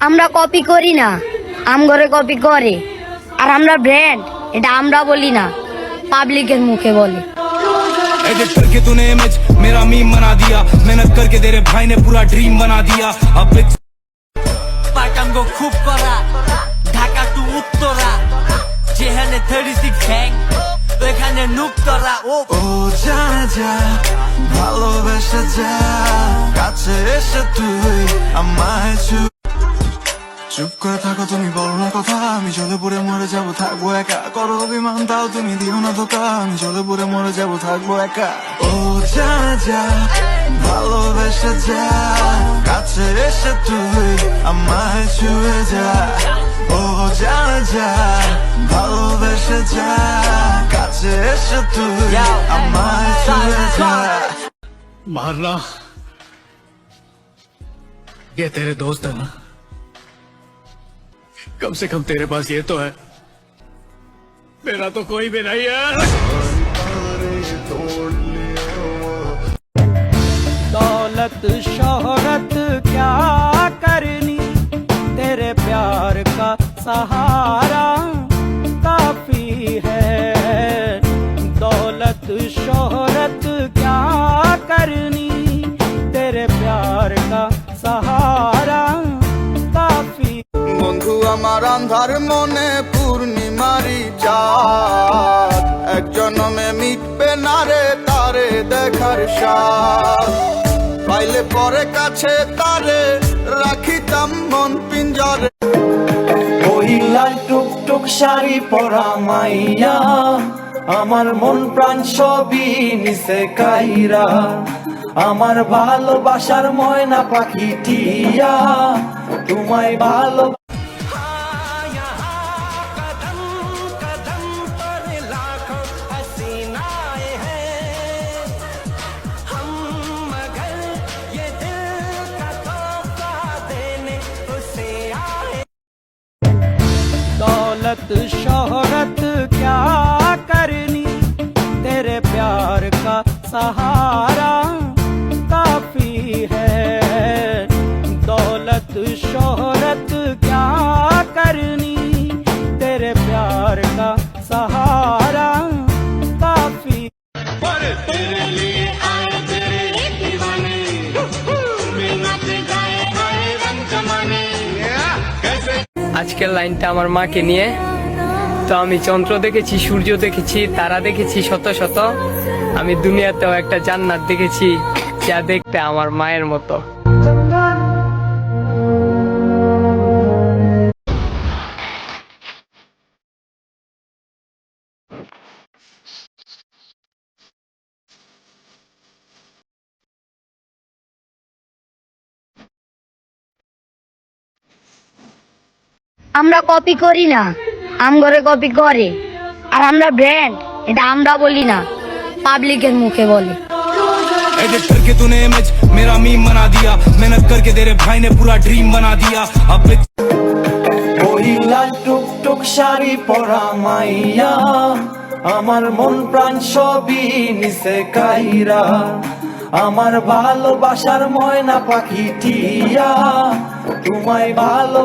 আমরা কপি করি না, আমগরে কপি করে। আর আমরা ব্র্যান্ড, এটা আমরা বলি না, পাবলিকের মুখে বলে। एडिट करके तूने इमेज मेरा मीम बना दिया, मेहनत करके तेरे भाई ने पूरा ड्रीम बना दिया। अब পাটাঙ্গো খুব করা ঢাকা টু উত্তরা, যেখানে 36 গ্যাং ওখানে নুক্তরা। ও জানে যা ভালোবেসে যা, কাছে এসে তুই আমায় চুপ করে থাকো, তুমি বলো না কথা, আমি জলে পড়ে মরে যাবো, থাকবো একা। করো অভিমান তাও তুমি দিও না ধোকা, আমি জলে পড়ে মরে যাবো, থাকবো একা। ও জানে যা ভালোবেসে যা, কাছে এসে তুই আমায় ছুঁয়ে যা। ও জানে যা ভালোবেসে যা, কাছে এসে তুই আমায় ছুঁয়ে যা। मारना ये तेरे दोस्त है ना, कम से कम तेरे पास ये तो है, मेरा तो कोई भी नहीं है। दौलत शोहरत क्या करनी, तेरे प्यार का सहारा काफी है। दौलत शोहरत क्या करनी, तेरे प्यार का सहारा काफी। বন্ধু আমার আন্ধার মনে পূর্ণিমারি চাঁদ, এক জন্মে মিটবে না রে তারে দেখার স্বাদ। পাইলে পরে কাছে তারে রাখিতাম মন পিঞ্জরে। ওই লাল টুকটুক শাড়ি পরা মাইয়া, আমার মন প্রাণ সবই নিছে কাইরা। আমার ভালোবাসার ময়না পাখি টিয়া, তোমায় ভালো। दौलत शोहरत क्या करनी, तेरे प्यार का सहारा काफी है। दौलत शोहरत क्या करनी, तेरे प्यार का सहारा काफी। আজকের লাইনটা আমার মাকে নিয়ে। তো আমি চন্দ্র দেখেছি, সূর্য দেখেছি, তারা দেখেছি শত শত। আমি দুনিয়াতেও একটা জান্নাত দেখেছি, যা দেখতে আমার মায়ের মতো। আমরা কপি করি না, আমগরে কপি করে। আর আমরা ব্র্যান্ড, এটা আমরা বলি না, পাবলিকের মুখে বলে। एडिट करके तूने इमेज मेरा मीम बना दिया, मेहनत करके तेरे भाई ने पूरा ड्रीम बना दिया। अब ওই লাল টুকটুক শাড়ি পরা মাইয়া, আমার মন প্রাণ সবই নিছে কাইরা। আমার ভালোবাসার ময়না পাখি টিয়া, তোমায় ভালো।